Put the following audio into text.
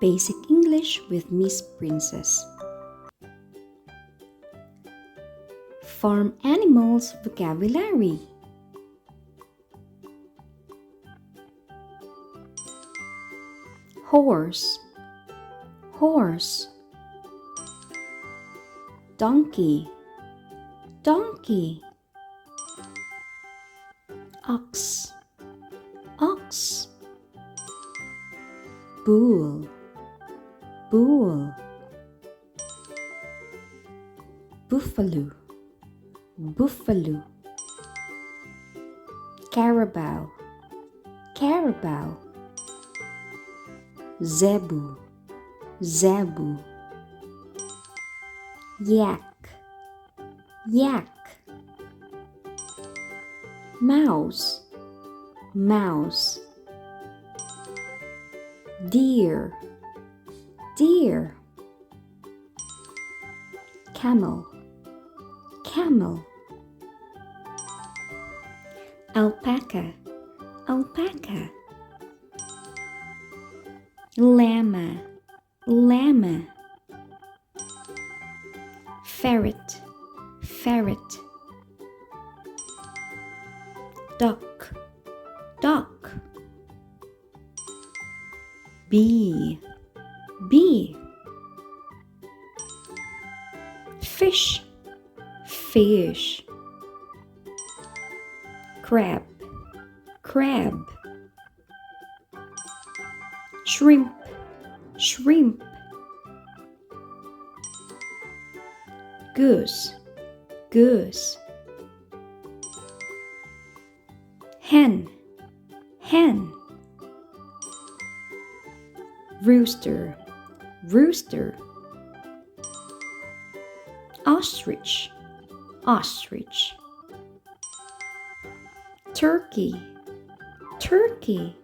Basic English with Miss Princess. Farm animals vocabulary. Horse, horse. Donkey, donkey. Ox, ox. Bull, bull. Buffalo, buffalo. Carabao, carabao. Zebu, zebu. Yak, yak. Mouse, mouse. Deer, deer. Camel, camel. Alpaca, alpaca. Llama, llama. Ferret, ferret. Duck, duck. Bee, bee. Fish, fish. Crab, crab. Shrimp, shrimp. Goose, goose. Hen, hen. Rooster, rooster. Ostrich, ostrich. Turkey, turkey.